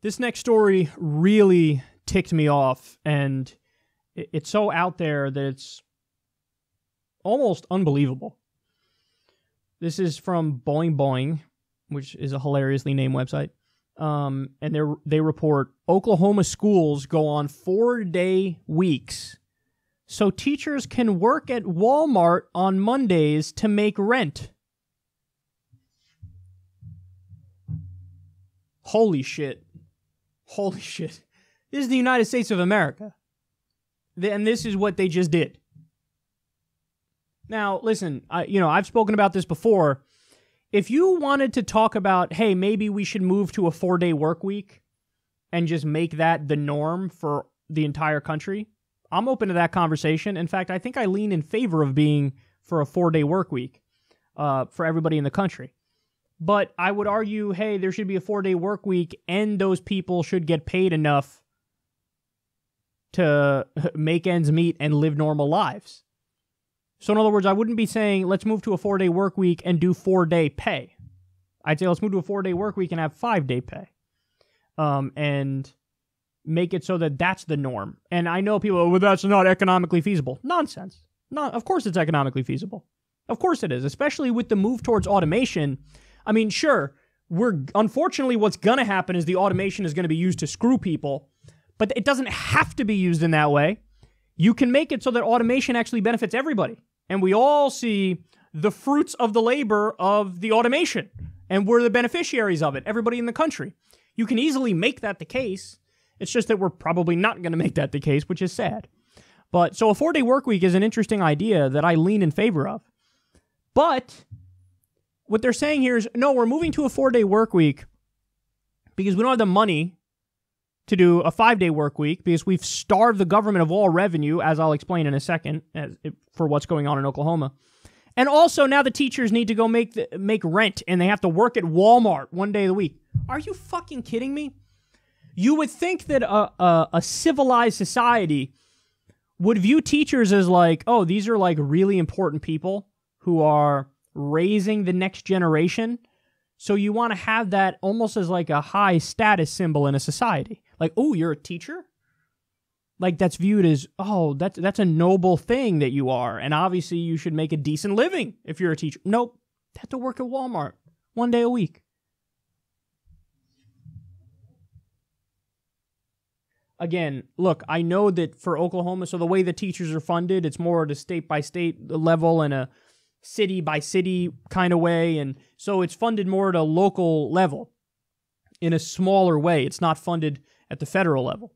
This next story really ticked me off, and it's so out there that it's almost unbelievable. This is from Boing Boing, which is a hilariously named website. And they report Oklahoma schools go on 4-day weeks so teachers can work at Walmart on Mondays to make rent. Holy shit. Holy shit. This is the United States of America. And this is what they just did. Now, listen, I've spoken about this before. If you wanted to talk about, hey, maybe we should move to a 4-day work week and just make that the norm for the entire country, I'm open to that conversation. In fact, I think I lean in favor of being for a 4-day work week for everybody in the country. But I would argue, hey, there should be a 4-day work week and those people should get paid enough to make ends meet and live normal lives. So in other words, I wouldn't be saying, let's move to a 4-day work week and do 4-day pay. I'd say, let's move to a 4-day work week and have 5-day pay. And make it so that that's the norm. And I know people, well, that's not economically feasible. Nonsense. Of course it's economically feasible. Of course it is, especially with the move towards automation. I mean, sure, unfortunately what's going to happen is the automation is going to be used to screw people, but it doesn't have to be used in that way. You can make it so that automation actually benefits everybody. And we all see the fruits of the labor of the automation. And we're the beneficiaries of it, everybody in the country. You can easily make that the case. It's just that we're probably not going to make that the case, which is sad. But so a 4-day work week is an interesting idea that I lean in favor of. But what they're saying here is, no, we're moving to a 4-day work week because we don't have the money to do a 5-day work week because we've starved the government of all revenue, as I'll explain in a second, for what's going on in Oklahoma. And also now the teachers need to go make rent and they have to work at Walmart 1 day of the week. Are you fucking kidding me? You would think that a civilized society would view teachers as like, oh, these are like really important people who are raising the next generation. So you want to have that almost as like a high status symbol in a society. Like, oh, you're a teacher? Like that's viewed as, oh, that's a noble thing that you are. And obviously you should make a decent living if you're a teacher. Nope. They have to work at Walmart 1 day a week. Again, look, I know that for Oklahoma, so the way the teachers are funded, it's more at a state-by-state level and a city-by-city kind of way. And so it's funded more at a local level in a smaller way. It's not funded at the federal level.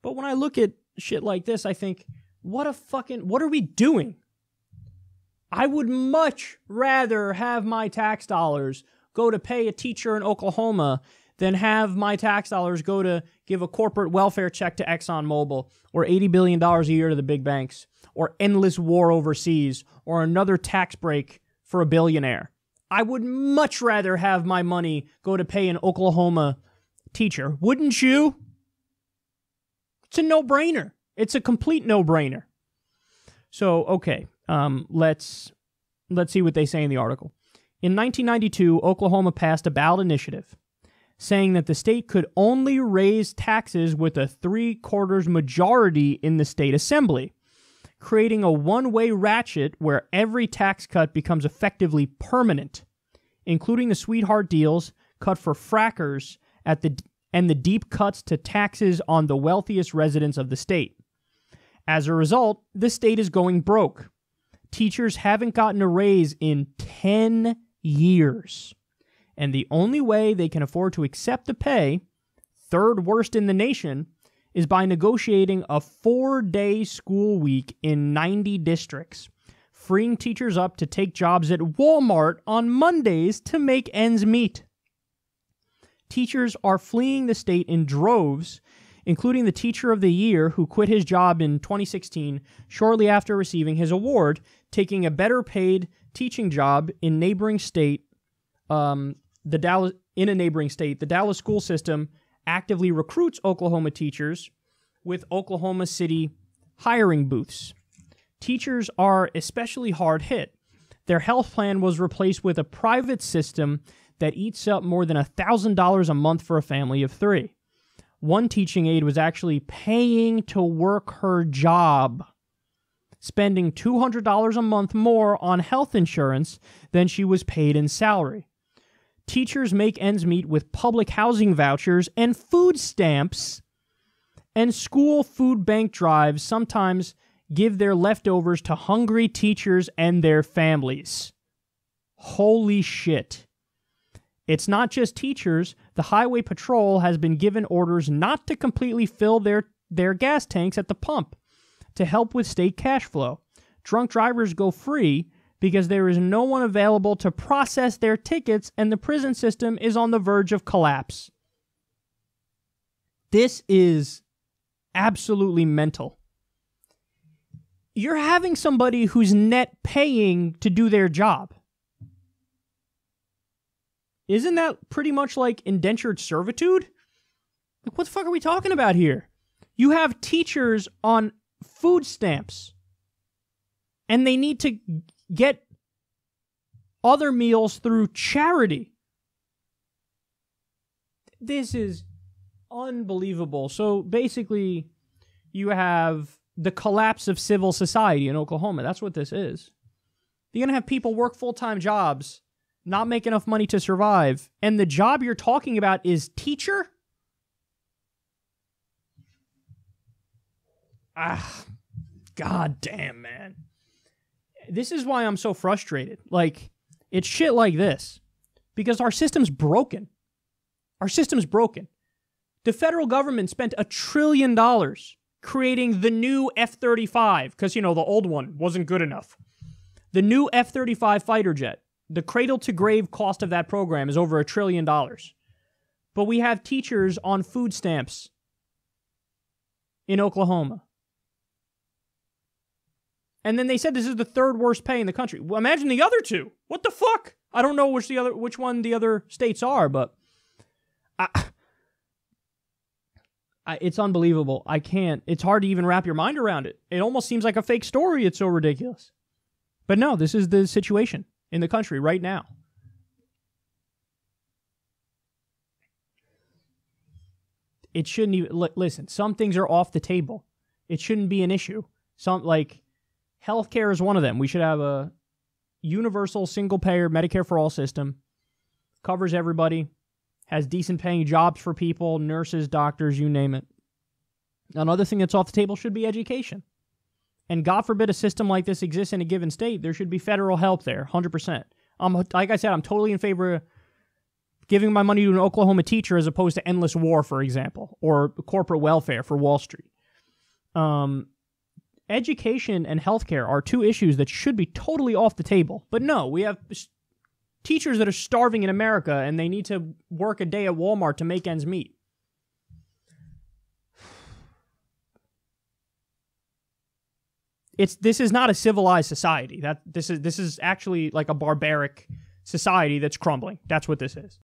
But when I look at shit like this, I think, what are we doing? I would much rather have my tax dollars go to pay a teacher in Oklahoma than have my tax dollars go to give a corporate welfare check to ExxonMobil or $80 billion a year to the big banks or endless war overseas or another tax break for a billionaire. I would much rather have my money go to pay an Oklahoma teacher. Wouldn't you? It's a no-brainer. It's a complete no-brainer. So, okay, let's see what they say in the article. In 1992, Oklahoma passed a ballot initiative saying that the state could only raise taxes with a 3/4 majority in the state assembly, creating a one-way ratchet where every tax cut becomes effectively permanent, including the sweetheart deals cut for frackers and the deep cuts to taxes on the wealthiest residents of the state. As a result, the state is going broke. Teachers haven't gotten a raise in 10 years. And the only way they can afford to accept the pay, third worst in the nation, is by negotiating a 4-day school week in 90 districts, freeing teachers up to take jobs at Walmart on Mondays to make ends meet. Teachers are fleeing the state in droves, including the Teacher of the Year who quit his job in 2016 shortly after receiving his award, taking a better paid teaching job in neighboring state. The Dallas school system actively recruits Oklahoma teachers with Oklahoma City hiring booths. Teachers are especially hard hit. Their health plan was replaced with a private system that eats up more than $1,000 a month for a family of 3. One teaching aide was actually paying to work her job, spending $200 a month more on health insurance than she was paid in salary. Teachers make ends meet with public housing vouchers and food stamps, and school food bank drives sometimes give their leftovers to hungry teachers and their families. Holy shit. It's not just teachers. The Highway Patrol has been given orders not to completely fill their gas tanks at the pump to help with state cash flow. Drunk drivers go free because there is no one available to process their tickets, and the prison system is on the verge of collapse. This is absolutely mental. You're having somebody who's net paying to do their job. Isn't that pretty much like indentured servitude? Like, what the fuck are we talking about here? You have teachers on food stamps, and they need to get other meals through charity. This is unbelievable. So basically, you have the collapse of civil society in Oklahoma. That's what this is. You're going to have people work full-time jobs, not make enough money to survive, and the job you're talking about is teacher? God damn, man. This is why I'm so frustrated. Like, it's shit like this. Because our system's broken. Our system's broken. The federal government spent $1 trillion creating the new F-35, because, the old one wasn't good enough. The new F-35 fighter jet, the cradle-to-grave cost of that program is over $1 trillion. But we have teachers on food stamps in Oklahoma. And then they said this is the third worst pay in the country. Well, imagine the other two. What the fuck? I don't know which one the other states are, but it's unbelievable. I can't. It's hard to even wrap your mind around it. It almost seems like a fake story. It's so ridiculous. But no, this is the situation in the country right now. It shouldn't even... Listen, some things are off the table. It shouldn't be an issue. Healthcare is one of them. We should have a universal single-payer Medicare for all system. Covers everybody. Has decent paying jobs for people, nurses, doctors, you name it. Another thing that's off the table should be education. And God forbid a system like this exists in a given state, there should be federal help there, 100%. Like I said, I'm totally in favor of giving my money to an Oklahoma teacher as opposed to endless war, for example, or corporate welfare for Wall Street. Education and healthcare are two issues that should be totally off the table. But no, we have teachers that are starving in America and they need to work a day at Walmart to make ends meet. This is not a civilized society. This is actually like a barbaric society that's crumbling. That's what this is.